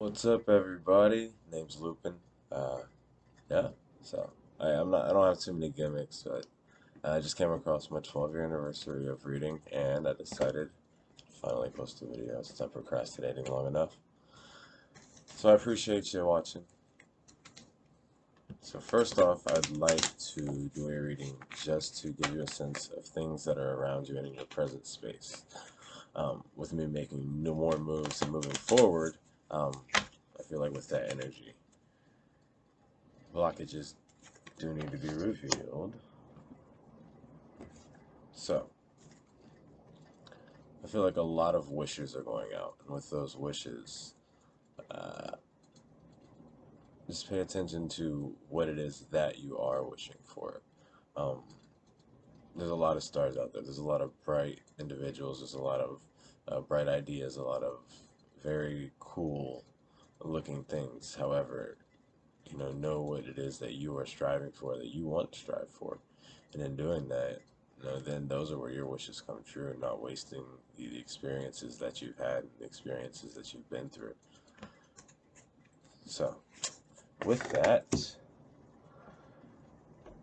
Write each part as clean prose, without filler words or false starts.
What's up, everybody? Name's Lupin. Yeah. So I don't have too many gimmicks, but I just came across my 12-year anniversary of reading, and I decided to finally post a video since I'm procrastinating long enough. So I appreciate you watching. So first off, I'd like to do a reading just to give you a sense of things that are around you and in your present space. With me making no more moves and moving forward, I feel like with that energy, blockages do need to be revealed. So, I feel like a lot of wishes are going out, and with those wishes, uh, just pay attention to what it is that you are wishing for. Um, there's a lot of stars out there. There's a lot of bright individuals. There's a lot of bright ideas. A lot of very cool looking things. However, know what it is that you are striving for, that you want to strive for, and in doing that, then those are where your wishes come true, not wasting the experiences that you've had, the experiences that you've been through. So, with that,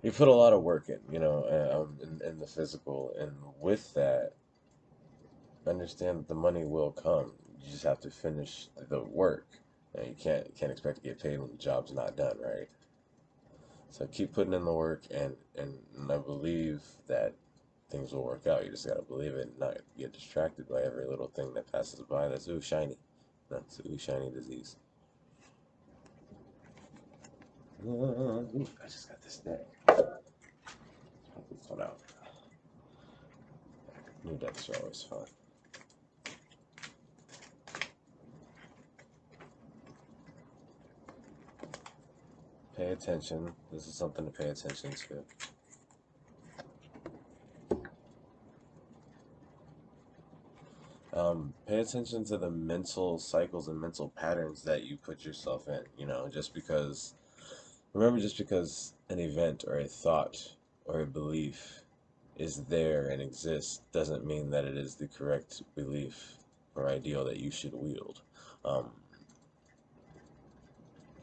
you put a lot of work in, in the physical, and with that, understand that the money will come. You just have to finish the work. You can't expect to get paid when the job's not done, right? So keep putting in the work, and I believe that things will work out. You just gotta believe it and not get distracted by every little thing that passes by. That's ooh shiny. That's ooh shiny disease. Ooh, I just got this deck. Let's put this one out. New decks are always fun. Pay attention. This is something to pay attention to. Pay attention to the mental cycles and mental patterns that you put yourself in. Remember, just because an event or a thought or a belief is there and exists doesn't mean that it is the correct belief or ideal that you should wield. Um,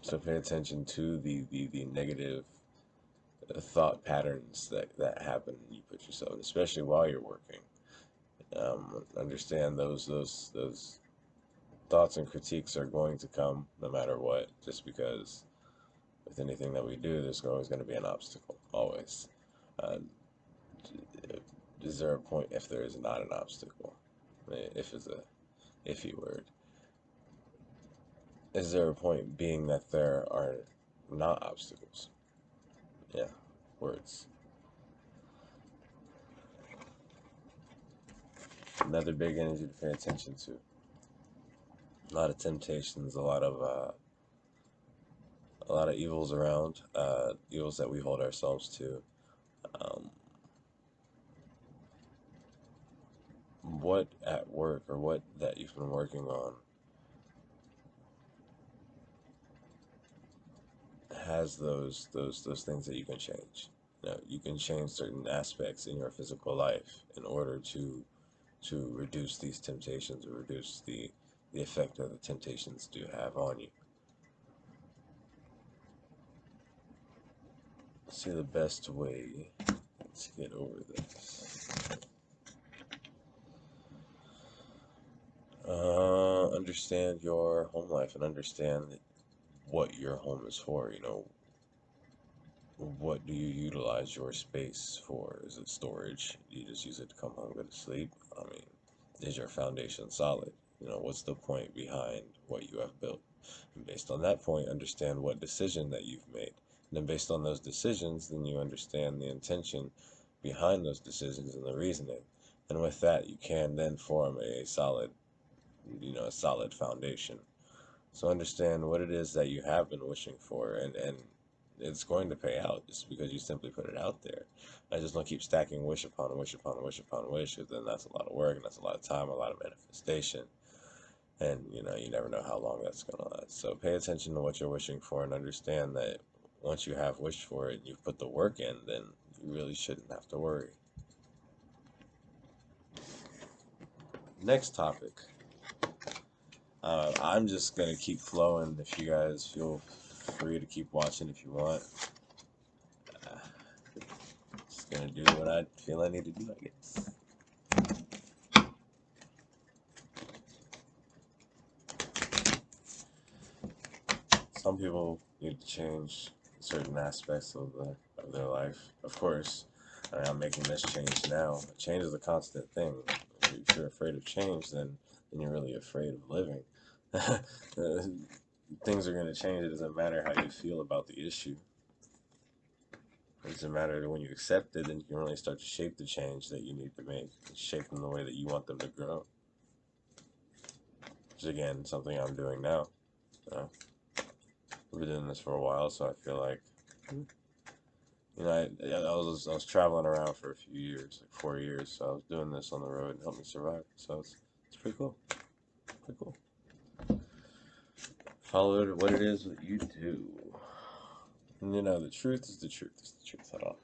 so pay attention to the negative thought patterns that happen and you put yourself in, especially while you're working. Understand those thoughts and critiques are going to come no matter what, just because with anything that we do, there's always going to be an obstacle, always. Uh, is there a point if there is not an obstacle? If is a iffy word. Is there a point being that there are not obstacles? Yeah, words. Another big energy to pay attention to. A lot of temptations, a lot of evils around, evils that we hold ourselves to. Um, what at work or what that you've been working on has those things that you can change. You can change certain aspects in your physical life in order to reduce these temptations or reduce the effect that the temptations do have on you. See the best way to get over this. Understand your home life and understand what your home is for. What do you utilize your space for? Is it storage? Do you just use it to come home, go to sleep? I mean, is your foundation solid? What's the point behind what you have built? And based on that point, understand what decision that you've made. And then based on those decisions, then you understand the intention behind those decisions and the reasoning. And with that, you can then form a solid foundation. So understand what it is that you have been wishing for, and it's going to pay out just because you simply put it out there. I just don't keep stacking wish upon wish upon wish upon wish, because then that's a lot of work and that's a lot of time, a lot of manifestation, and you never know how long that's going to last. So pay attention to what you're wishing for and understand that once you have wished for it and you've put the work in, then you really shouldn't have to worry. Next topic. I'm just gonna keep flowing. If you guys feel free to keep watching if you want. Uh, just gonna do what I feel I need to do, I guess. Some people need to change certain aspects of their life. Of course, I'm making this change now. Change is a constant thing. If you're afraid of change, then you're really afraid of living. Things are going to change. It doesn't matter how you feel about the issue. It doesn't matter that when you accept it, then you can really start to shape the change that you need to make, shape them the way that you want them to grow. Which is, again, something I'm doing now. Uh, I've been doing this for a while, so I feel like, I was traveling around for a few years, like 4 years. So I was doing this on the road and helped me survive. So it's pretty cool. Pretty cool. Follow what it is that you do. And the truth is the truth. Is the truth at all.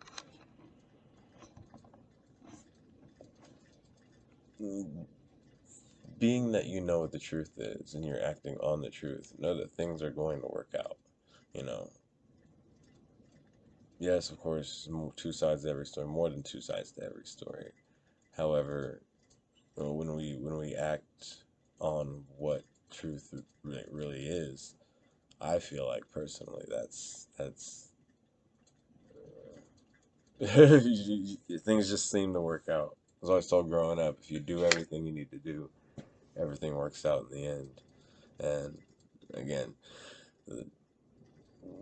Being that you know what the truth is and you're acting on the truth, know that things are going to work out. You know, yes, of course, two sides to every story, more than two sides to every story. However, when we act on what truth really is, I feel like personally that's things just seem to work out. As I was told growing up, if you do everything you need to do, everything works out in the end. And again,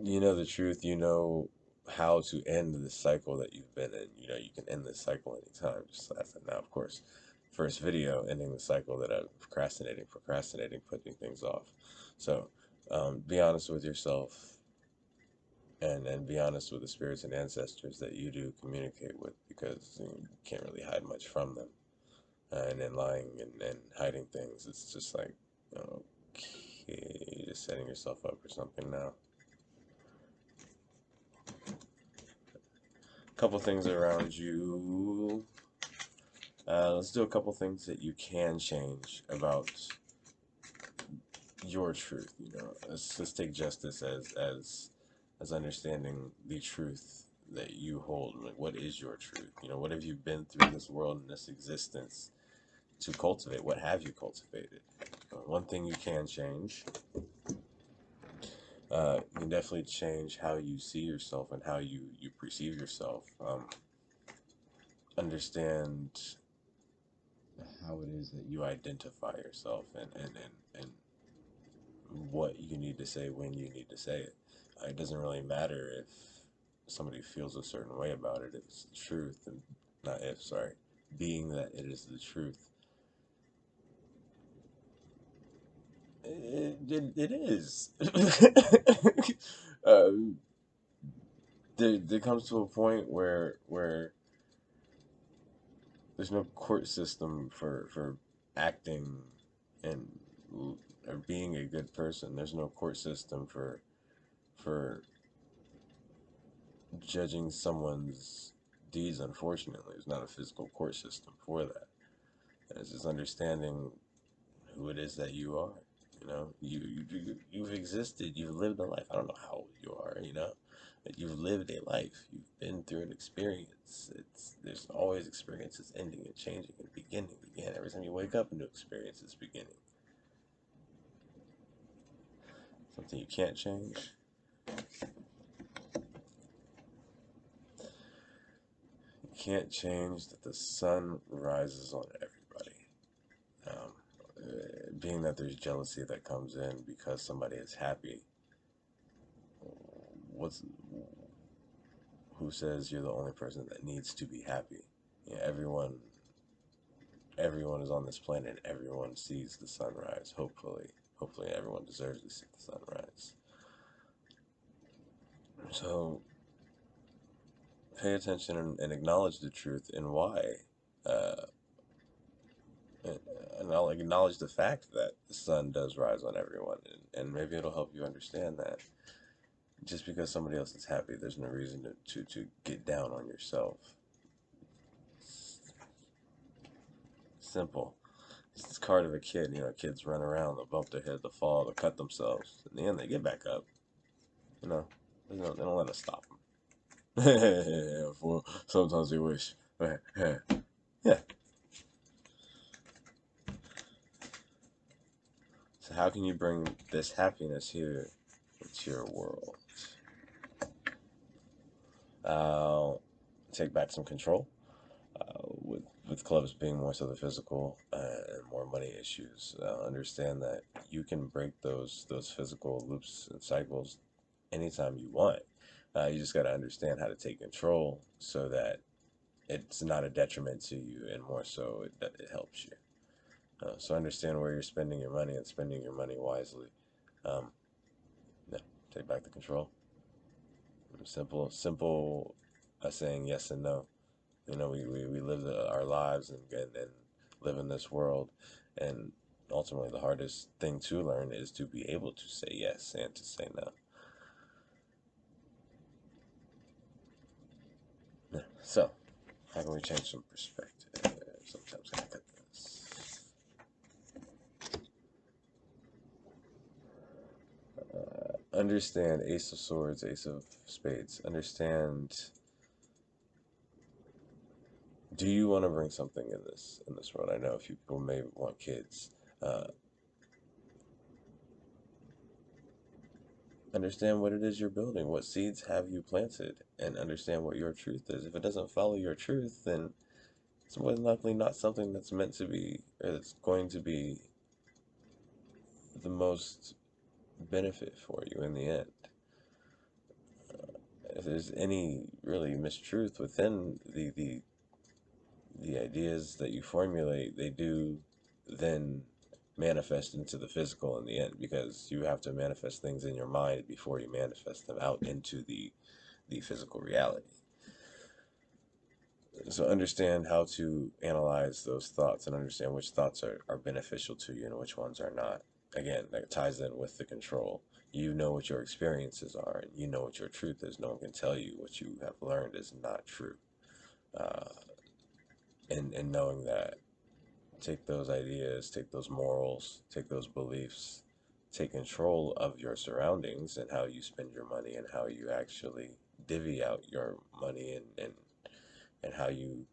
you know the truth, you know how to end the cycle that you've been in. You can end this cycle anytime. Just as now, of course, first video, ending the cycle that I'm procrastinating, putting things off. So, be honest with yourself, and be honest with the spirits and ancestors that you do communicate with, because you can't really hide much from them. And then lying and hiding things, it's just like, okay, you're just setting yourself up for something now. Couple things around you. Let's do a couple things that you can change about your truth. Let's take justice as understanding the truth that you hold. Like, what is your truth? What have you been through this world and this existence to cultivate? What have you cultivated? One thing you can change. You can definitely change how you see yourself and how you perceive yourself. Understand how it is that you identify yourself, and what you need to say when you need to say it. It doesn't really matter if somebody feels a certain way about it. It's the truth, and not if, sorry, being that it is the truth. It is. um, there comes to a point where there's no court system for acting and or being a good person. There's no court system for judging someone's deeds. Unfortunately, there's not a physical court system for that. And it's just understanding who it is that you are. You've existed. You've lived a life. I don't know how old you are. But you've lived a life. You've been through an experience. There's always experiences ending and changing and beginning again. Every time you wake up, a new experience is beginning. Something you can't change. You can't change that the sun rises on everybody. Being that there's jealousy that comes in because somebody is happy, what's who says you're the only person that needs to be happy? Everyone is on this planet. Everyone sees the sunrise. Hopefully, everyone deserves to see the sunrise. So, pay attention and acknowledge the truth and why. Uh, and I'll acknowledge the fact that the sun does rise on everyone, and maybe it'll help you understand that just because somebody else is happy, there's no reason to get down on yourself. Simple. It's this card of a kid. Kids run around, they'll bump their head, they'll fall, they'll cut themselves. In the end, they get back up. You know, they don't let us stop them. For sometimes we wish. Yeah. So how can you bring this happiness here into your world? Uh, Take back some control. With clubs being more so the physical and more money issues, understand that you can break those physical loops and cycles anytime you want. You just got to understand how to take control so that it's not a detriment to you, and more so it helps you. So understand where you're spending your money and spending your money wisely. Um, yeah, take back the control. Simple, saying yes and no. We live our lives and live in this world, and ultimately the hardest thing to learn is to be able to say yes and to say no. So, how can we change some perspective? Sometimes I cut this. Understand Ace of Swords, Ace of Spades. Understand. Do you want to bring something in this world? I know a few people may want kids. Uh, Understand what it is you're building. What seeds have you planted, and understand what your truth is. If it doesn't follow your truth, then it's more than likely not something that's meant to be, or that's going to be the most benefit for you in the end. If there's any really mistruth within the ideas that you formulate, they do then manifest into the physical in the end, because you have to manifest things in your mind before you manifest them out into the physical reality. So understand how to analyze those thoughts and understand which thoughts are beneficial to you and which ones are not. Again, that ties in with the control. You know what your experiences are, and you know what your truth is. No one can tell you what you have learned is not true. Uh, and knowing that, take those ideas, take those morals, take those beliefs, take control of your surroundings and how you spend your money and how you actually divvy out your money, and how you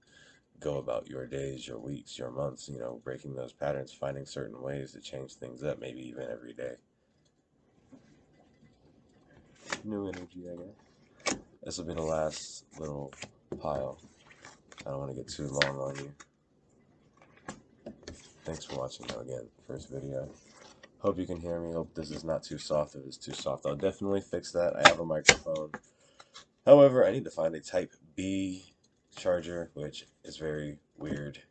go about your days, your weeks, your months, breaking those patterns, finding certain ways to change things up, maybe even every day. New energy, I guess. This will be the last little pile. I don't want to get too long on you. Thanks for watching, though, again. First video. Hope you can hear me. Hope this is not too soft. If it's too soft, I'll definitely fix that. I have a microphone. However, I need to find a Type B charger, which is very weird.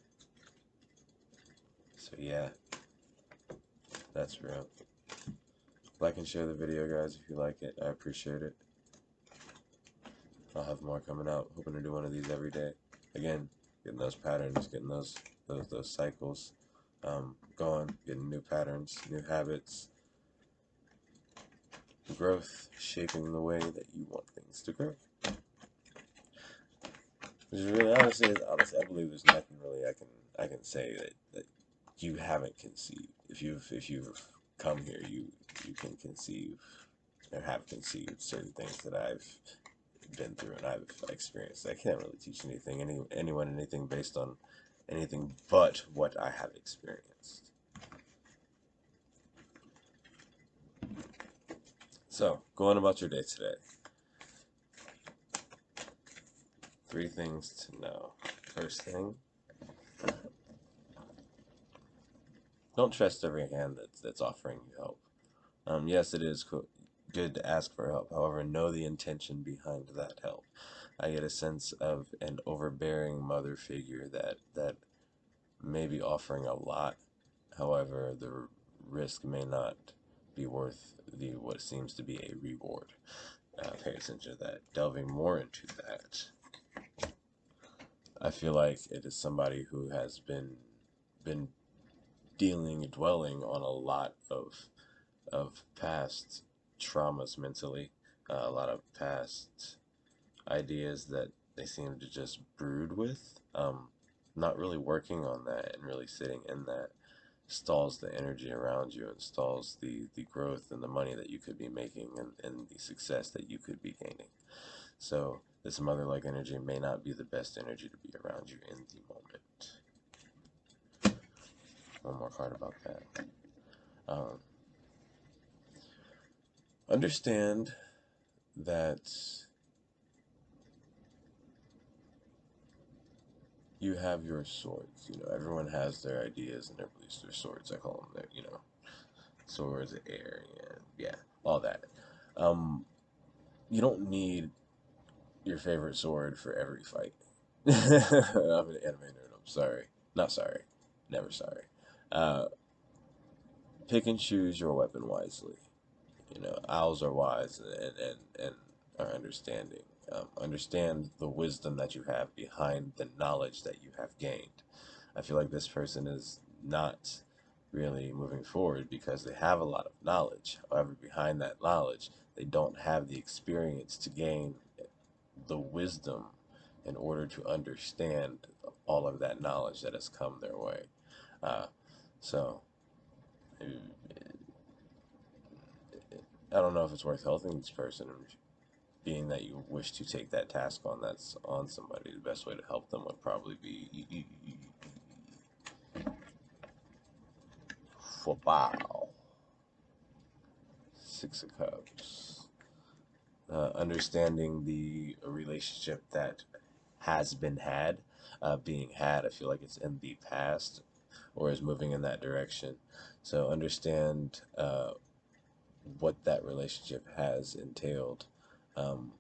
So yeah, that's real. Like and share the video, guys, if you like it. I appreciate it. I'll have more coming out. Hoping to do one of these every day. Again, getting those patterns, getting those cycles going, getting new patterns, new habits, growth, shaping the way that you want things to grow. Which is really honestly, I believe there's nothing really I can say that you haven't conceived. If you've come here, you can conceive or have conceived certain things that I've been through and I've experienced. I can't really teach anyone anything based on anything but what I have experienced. So, going about your day today. 3 things to know. First thing, don't trust every hand that's offering you help. Yes, it is good to ask for help. However, know the intention behind that help. I get a sense of an overbearing mother figure that may be offering a lot. However, the risk may not be worth what seems to be a reward. Pay attention to that. Delving more into that, I feel like it is somebody who has been dwelling on a lot of past traumas mentally, a lot of past ideas that they seem to just brood with, not really working on that and really sitting in that. stalls the energy around you and stalls the growth and the money that you could be making and the success that you could be gaining. So this mother-like energy may not be the best energy to be around you in the moment. One more card about that. Um, Understand that you have your swords. You know, everyone has their ideas and their beliefs, their swords. I call them their, swords, air, yeah, all that. Um, you don't need your favorite sword for every fight. I'm an anime nerd. I'm sorry. Not sorry. Never sorry. Uh, Pick and choose your weapon wisely. You know, owls are wise and are understanding. Understand the wisdom that you have behind the knowledge that you have gained. I feel like this person is not really moving forward because they have a lot of knowledge. However, behind that knowledge, they don't have the experience to gain the wisdom in order to understand all of that knowledge that has come their way. Uh, so, I don't know if it's worth helping this person, being that you wish to take that task on that's on somebody. The best way to help them would probably be for bow. Six of Cups. Understanding the relationship that has been had, being had, I feel like it's in the past or is moving in that direction. So understand what that relationship has entailed. Um,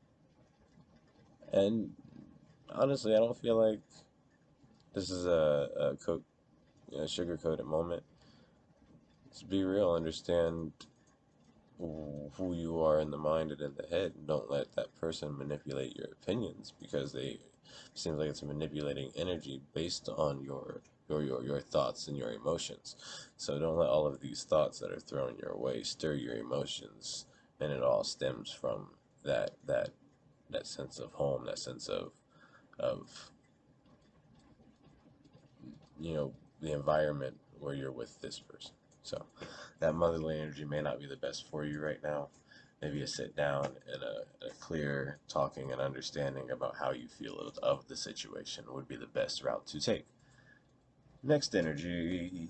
and honestly, I don't feel like this is sugar-coated moment. Just be real, understand who you are in the mind and in the head, and don't let that person manipulate your opinions because they seems like it's manipulating energy based on your thoughts and your emotions. So don't let all of these thoughts that are thrown your way stir your emotions, and it all stems from that sense of home, that sense of the environment where you're with this person. So that motherly energy may not be the best for you right now. Maybe a sit down and a clear talking and understanding about how you feel of the situation would be the best route to take. Next energy.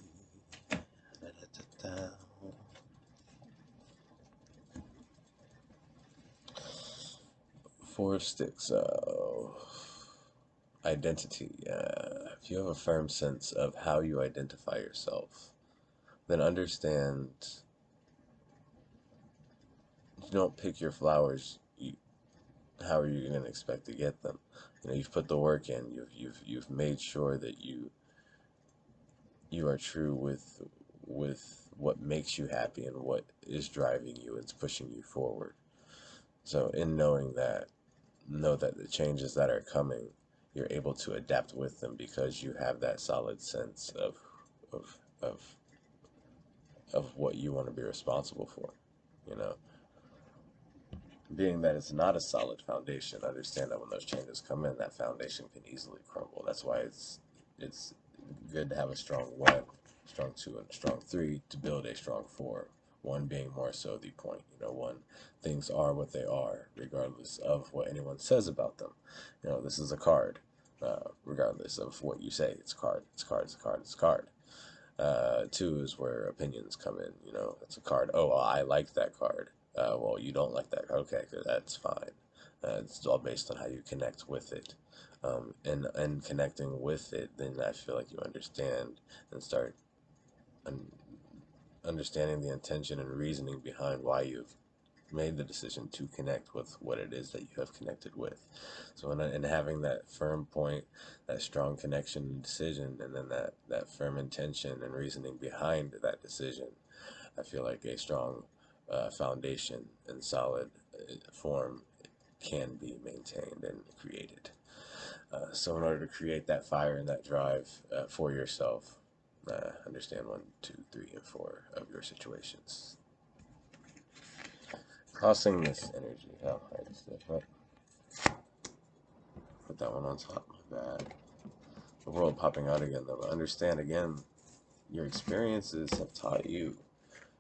Four sticks. Identity. If you have a firm sense of how you identify yourself, then understand you don't pick your flowers. How are you going to expect to get them? You know, you've put the work in. You've made sure that you are true with what makes you happy and what is driving you and pushing you forward. So in knowing that, know that the changes that are coming, you're able to adapt with them because you have that solid sense of of of what you want to be responsible for. You know, being that it's not a solid foundation, understand that when those changes come in, that foundation can easily crumble. That's why it's good to have a strong one, strong two, and a strong three to build a strong four. One being more so the point. You know, one, things are what they are, regardless of what anyone says about them. You know, this is a card. Regardless of what you say, it's a card. It's a card. It's a card. It's a card. Two is where opinions come in. You know, it's a card. Oh, well, I like that card. Well, you don't like that card. Okay, that's fine. It's all based on how you connect with it. And connecting with it, then I feel like you understand and start un- understanding the intention and reasoning behind why you've made the decision to connect with what it is that you have connected with. So in having that firm point, that strong connection and decision, and then that firm intention and reasoning behind that decision, I feel like a strong foundation and solid form can be maintained and created. So in order to create that fire and that drive for yourself, understand one, two, three, and four of your situations. Crossing this energy. Oh, I just did. What? Put that one on top. My bad. The world popping out again, though. Understand again Your experiences have taught you.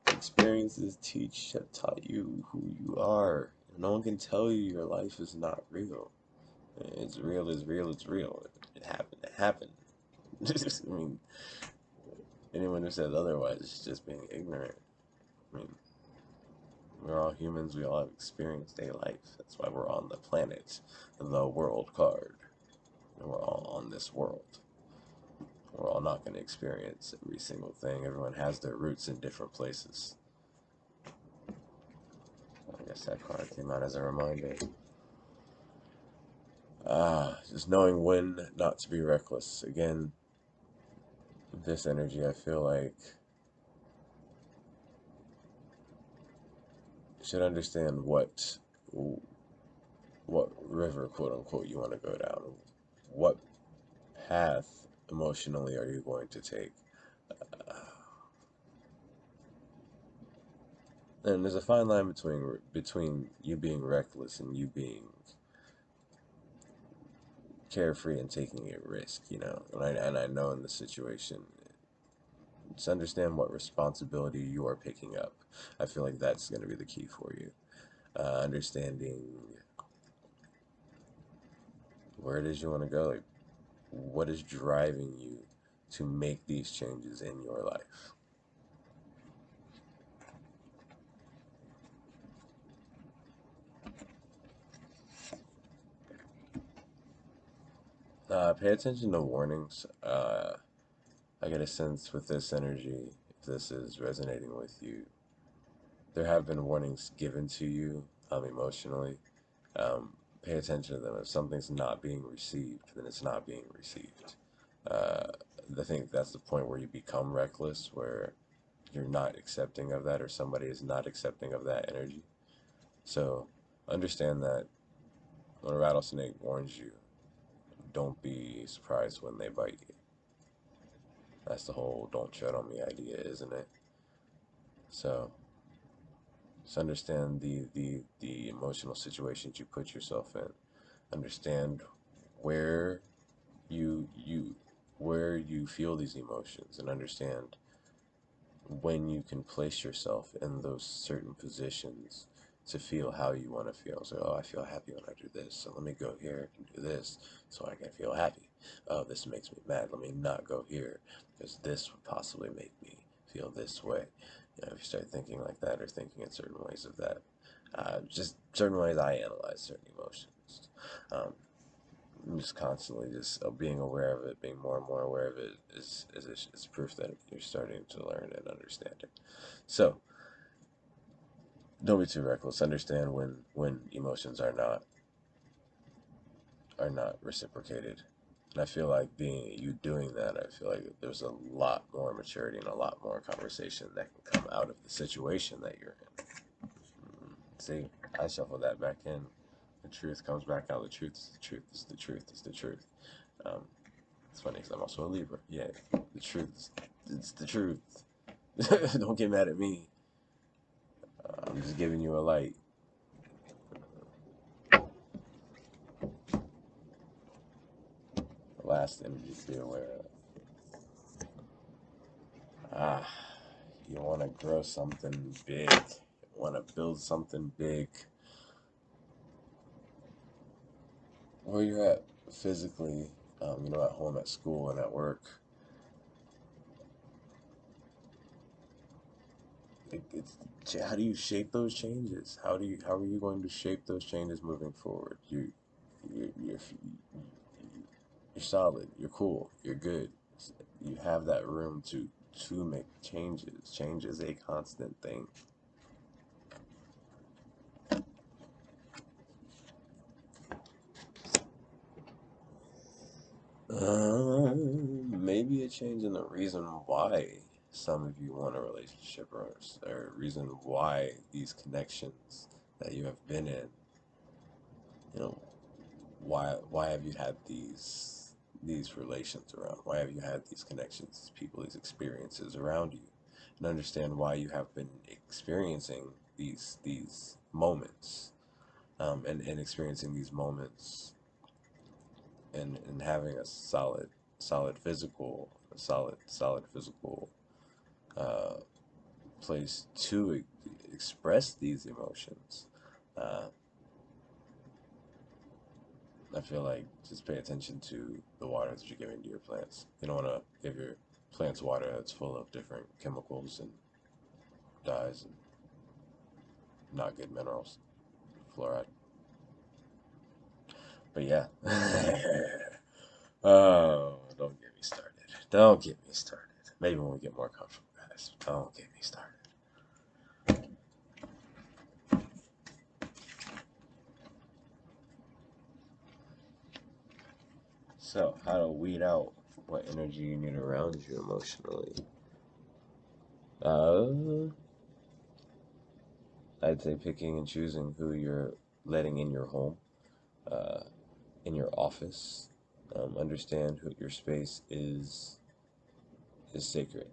Experiences teach have taught you who you are. No one can tell you your life is not real. It's real, it's real, it's real. It happened, it happened. I mean, anyone who says otherwise is just being ignorant. I mean, we're all humans, we all have experienced a life. That's why we're on the planet, the world card. And we're all on this world. We're all not going to experience every single thing. Everyone has their roots in different places. I guess that card came out as a reminder. Just knowing when not to be reckless. Again, this energy, I feel like you should understand what river, quote unquote, you want to go down. What path emotionally are you going to take? Uh, and there's a fine line between you being reckless and you being carefree and taking a risk, you know. And I know in this situation, just understand what responsibility you are picking up. I feel like that's going to be the key for you. Understanding where it is you want to go, like what is driving you to make these changes in your life. Pay attention to warnings. I get a sense with this energy, if this is resonating with you, there have been warnings given to you emotionally. Pay attention to them. If something's not being received, then it's not being received. Uh, I think that's the point where you become reckless, where you're not accepting of that, or somebody is not accepting of that energy. So understand that when a rattlesnake warns you, don't be surprised when they bite you. That's the whole "don't tread on me" idea, isn't it? So just understand the emotional situations you put yourself in. Understand where you where you feel these emotions, and understand when you can place yourself in those certain positions to feel how you want to feel. So, oh, I feel happy when I do this, so let me go here and do this so I can feel happy. Oh, this makes me mad, let me not go here because this would possibly make me feel this way. You know, if you start thinking like that, or thinking in certain ways of that, just certain ways I analyze certain emotions. Um, I'm just constantly just being aware of it, being more and more aware of it is proof that you're starting to learn and understand it. So don't be too reckless. Understand when emotions are not reciprocated. And I feel like being you doing that, I feel like there's a lot more maturity and a lot more conversation that can come out of the situation that you're in. See, I shuffle that back in. The truth comes back out. The truth is the truth. It's the truth. It's the truth. Um, it's funny because I'm also a Libra. Yeah, the truth. It's the truth. Don't get mad at me. I'm just giving you a light. The last energy to be aware of. Ah, you want to grow something big. You want to build something big. Where you're at physically, at home, at school, and at work. It's how do you shape those changes? How are you going to shape those changes moving forward? You're solid. You're cool. You're good. You have that room to make changes. Change is a constant thing. Maybe a change in the reason why some of you want a relationship, or reason why these connections that you have been in, you know, why have you had these relations around? Why have you had these connections, these people, these experiences around you? And understand why you have been experiencing these moments, and experiencing these moments, and having a solid physical place to express these emotions. Uh, I feel like just pay attention to the water that you're giving to your plants. You don't want to give your plants water that's full of different chemicals and dyes and not good minerals, fluoride. But yeah. Oh, don't get me started. Don't get me started. Maybe when we get more comfortable, guys. Don't get me started. So, how to weed out what energy you need around you emotionally? Uh, I'd say picking and choosing who you're letting in your home, uh, in your office. Understand who your space is sacred.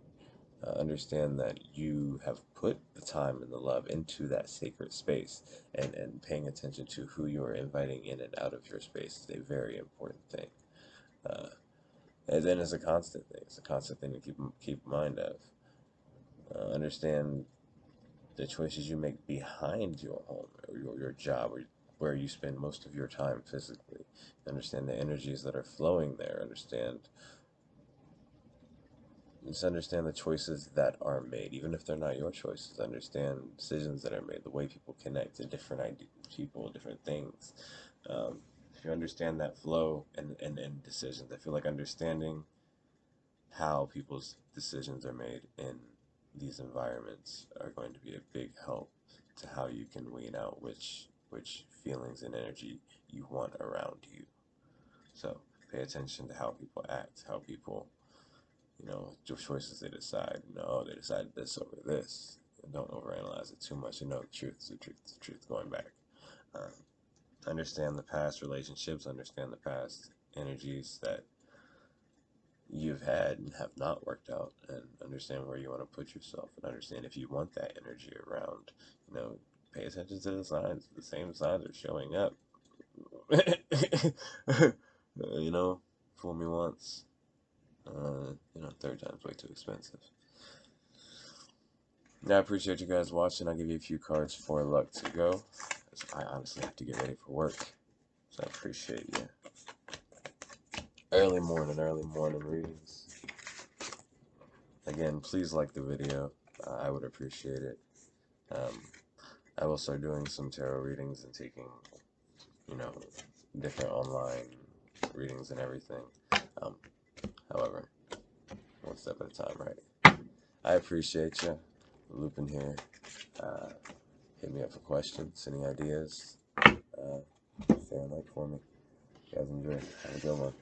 Understand that you have put the time and the love into that sacred space, and paying attention to who you are inviting in and out of your space is a very important thing. Uh, and then it's a constant thing. It's a constant thing to keep mind of. Understand the choices you make behind your home or your job or where you spend most of your time physically. Understand the energies that are flowing there. Understand the choices that are made, even if they're not your choices. Understand decisions that are made, the way people connect to different people, different things. If you understand that flow and decisions, I feel like understanding how people's decisions are made in these environments are going to be a big help to how you can wean out which feelings and energy you want around you. So pay attention to how people act, how people, your choices they decide. No, they decided this over this. And don't overanalyze it too much. The truth is the truth is the truth. Going back, uh, understand the past relationships, understand the past energies that you've had and have not worked out, and understand where you want to put yourself, and understand if you want that energy around. Pay attention to the signs. The same signs are showing up. Fool me once. Third time's way too expensive. I appreciate you guys watching. I'll give you a few cards for luck to go. I honestly have to get ready for work, so I appreciate you. Early morning readings. Again, please like the video. I would appreciate it. I will start doing some tarot readings and taking, different online readings and everything. However, one step at a time, right? I appreciate you. Looping here. Hit me up for questions, any ideas. Share a like for me. You guys enjoy. Have a good one.